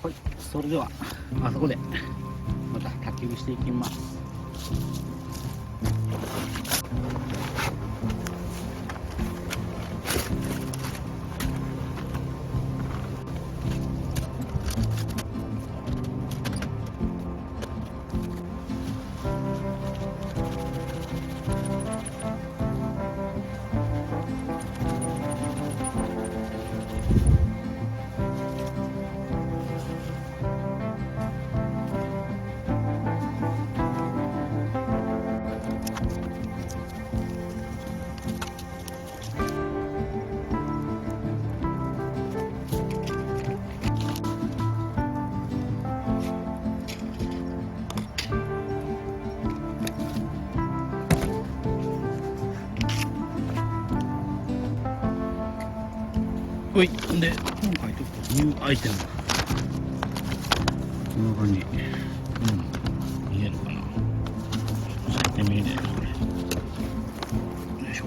はい、それではあそこでまた焚き火していきます。はい、で今回ちょっとニューアイテムこんな感じ、見えるかな、最近見えねえなこれ。よいしょ。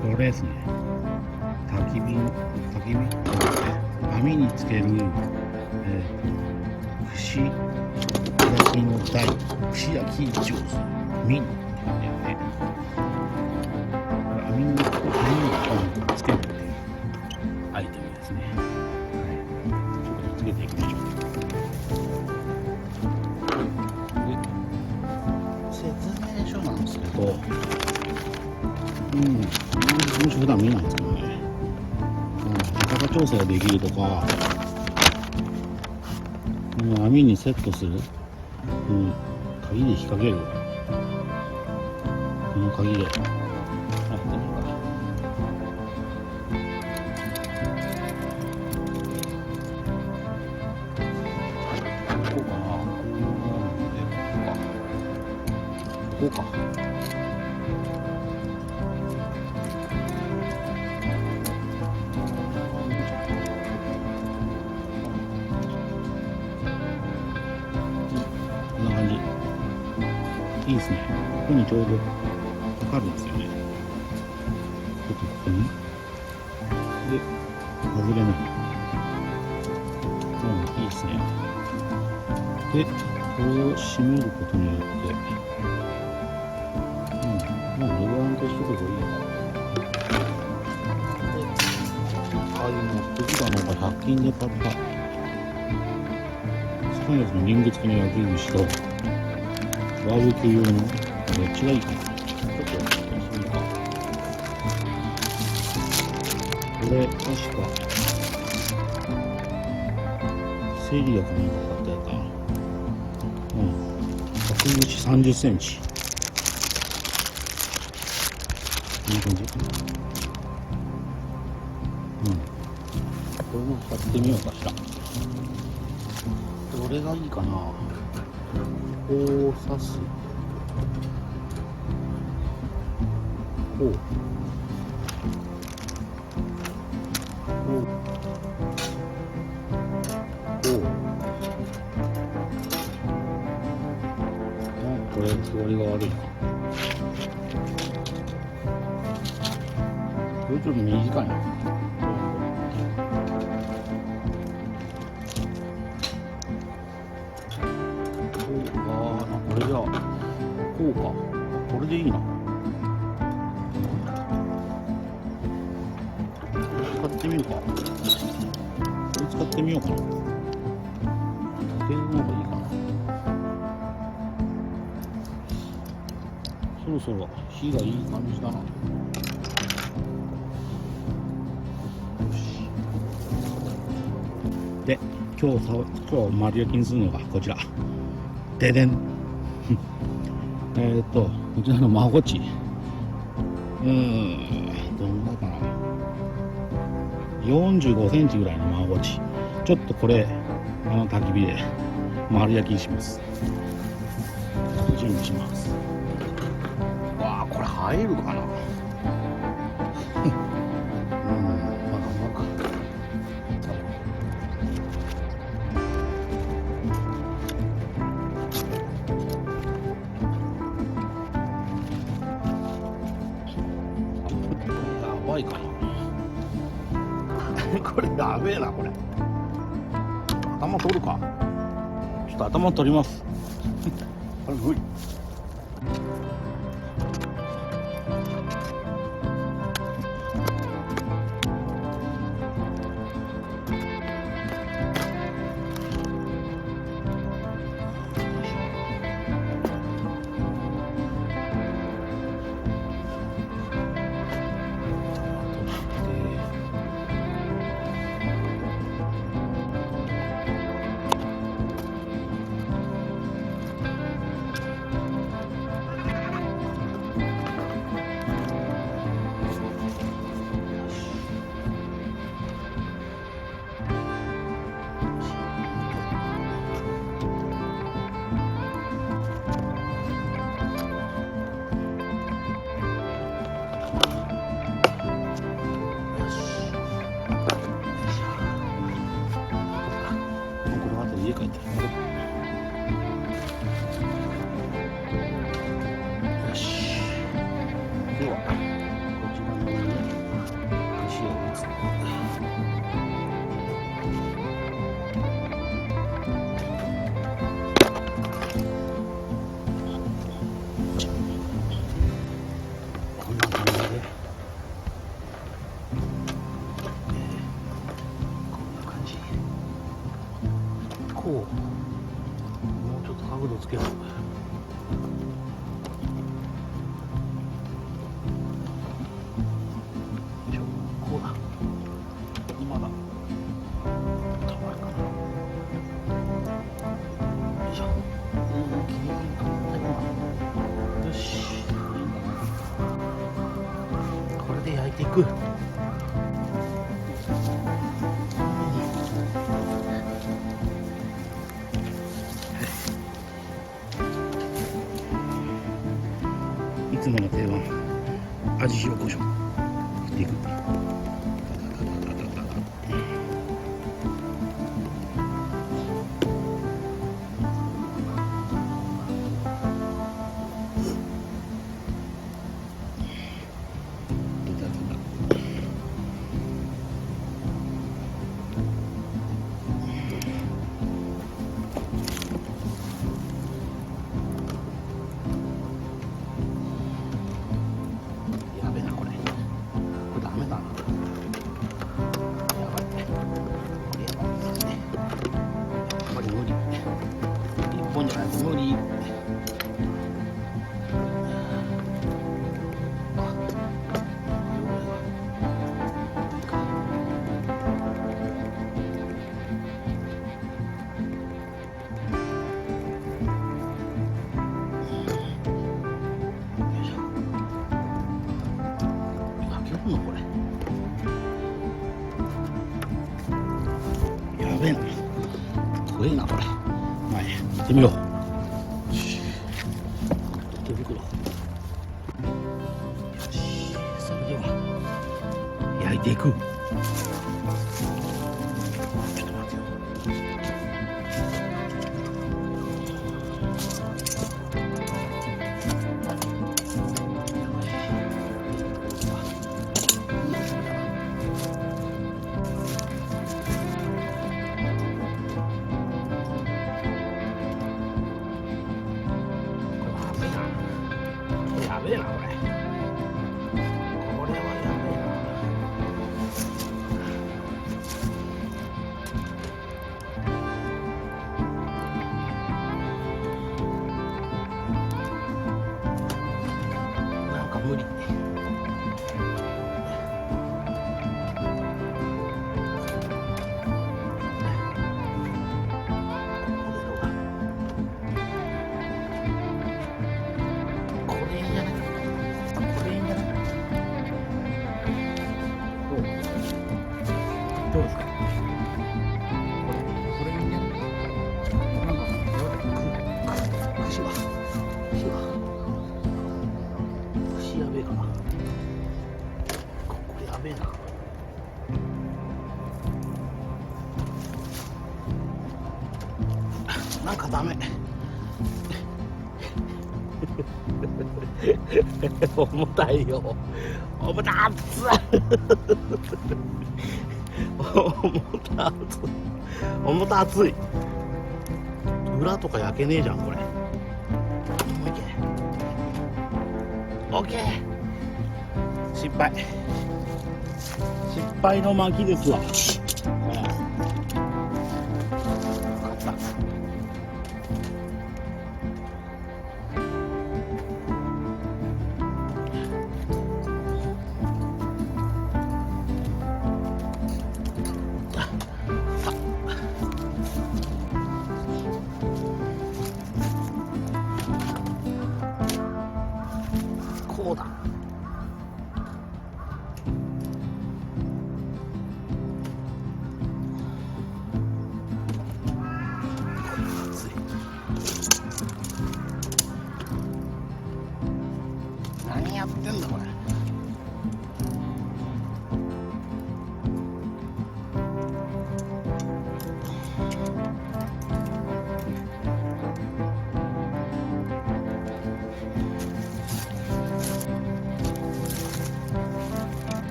これですね、焚き火網につける、串焼きの台、串焼き上手ミンって感じだよね。網につけるっていうアイテムですね。はい、ちょっとつけていきましょう。で、説明書なんですけど、もし普段見ないんですけどね、高調整ができるとか、網にセットする、鍵で引っ掛ける、この鍵でやってみようかな。こうかな、こうか。こんな感じ。いいですね。ここにちょうどかかるんですよね。ちょっとここに。で、外れない。いいですね。で、これを閉めることによって、もうレバーンとしとけばいいのかな。ああいう持ってきたのが100均で買ったステンレスのリング付きの焼き串とバーベキュー用のどっちがいいかな。ちょっとやってみようか。これ確かセリアかなんか買ったやつかな。角口30センチ。こんな感じ。これも買ってみようかしら。どれがいいかな。こう刺す。こう。こう。こう。これ座りが悪いな。これちょっと短いな。これじゃあこうか。これでいいな。これ使ってみるか。これ使ってみようかな。竹の方がいいかな。そろそろ火がいい感じだな。で、今日丸焼きにするのがこちら。ででん。こちらのマゴチ。どんなかな。45センチぐらいのマゴチ。ちょっとこれ、焚き火で丸焼きにします。準備します。わあ、これ入るかな。ばいかなこれやべえなこれ。頭取るか。ちょっと頭取りますあれ無理。家帰ってる。よし。ではこちらの上に串を打つ。こんな感じで、こんな感じ。こう、もうちょっと角度つけよう。こうだ。まだたまるかな。よいしょ。ギリギリかな。よし。これで焼いていく。いつもの定番、味塩コショウ振っていく。本じゃないと無理。開けるのこれ。やべえな。怖えなこれ。はい、行ってみよう。手袋。よし、それでは焼いていく。ちょっと待ってよ。やべえなこれ。これはやべえな。なんか無理。これいいんじゃない？これいいんじゃない？どうですか？これいいんじゃない？なんか串やべえかな。これやべえな。なんかダメ。重たいよ。重たっつ重た熱い。裏とか焼けねえじゃんこれ。オッケー。失敗の巻ですわ。こうだ。何やってんだこれ。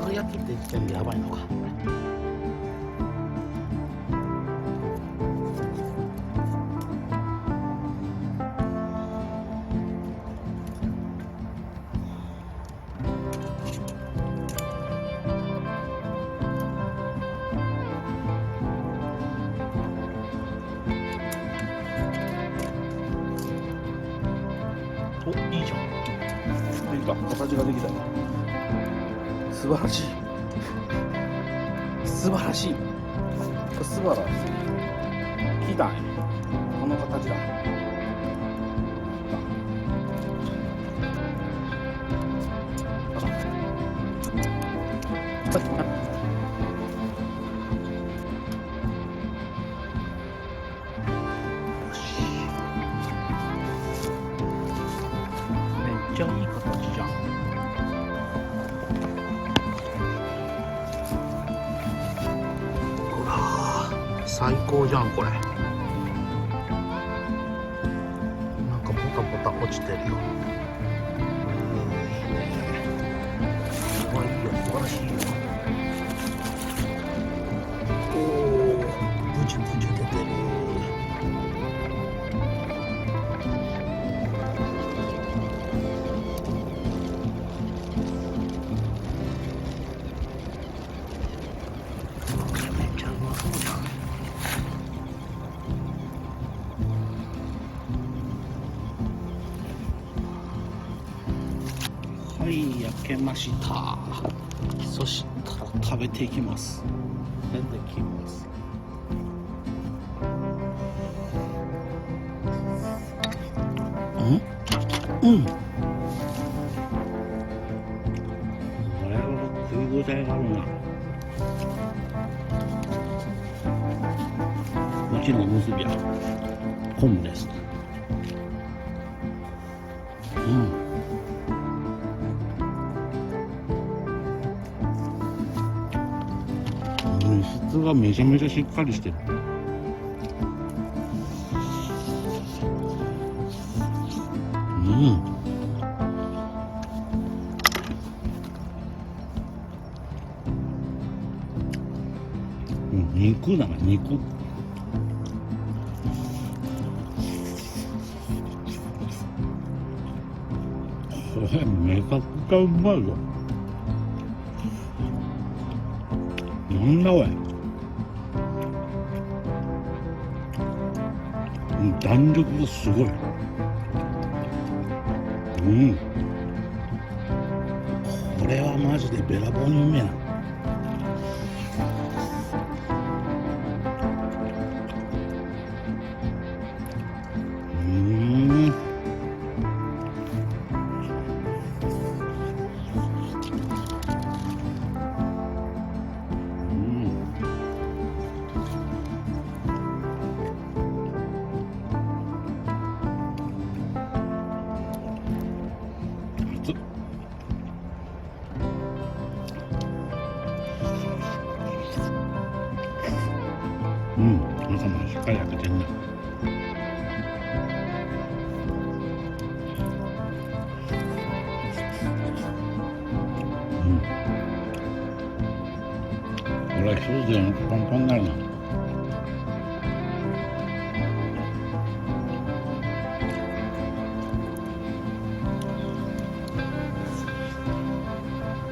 丸焼きって時点でやばいのか。お、いいじゃん。できた。形ができた。素晴らしい。素晴らしい。素晴らしい。木だね。この形だ。めっちゃいい形じゃん。ほら、最高じゃんこれ。なんかポタポタ落ちてるよ。いいね。すごいよ、素晴らしいよ。おお、ブチュブチュ出てる。はい、焼けました。そしたら食べていきます。いただきます。うん。これは食い応えがあるな。うちのおむすびは昆布です。質がめちゃめちゃしっかりしてる。肉だな、肉。これめちゃくちゃうまいよ。なんだおい。弾力がすごい。これはマジでべらぼうにうめえな。熱っ。うん、中もしっかり焼けてんね。うん。これ一つでお腹パンパンになるな。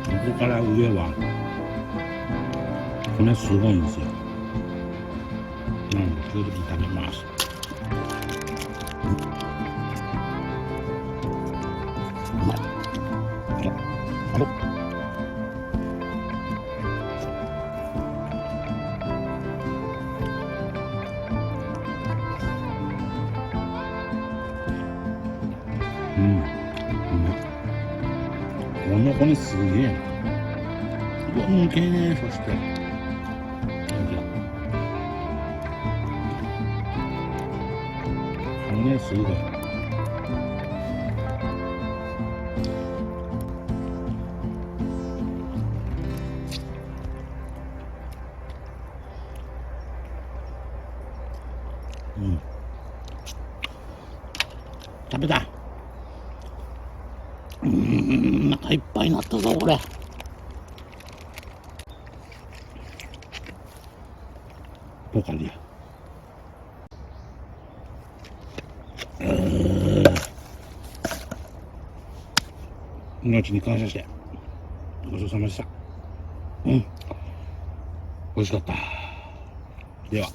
ここから上は骨すごいんですよ。なので時々食べます。うまい。あれうん、うまい。この骨すげえな。うわ、抜けねえ。そして骨すごい。うん、食べた。お腹いっぱいになったぞこれ。ポカリや。命に感謝してごちそうさまでした。うん、美味しかった。では。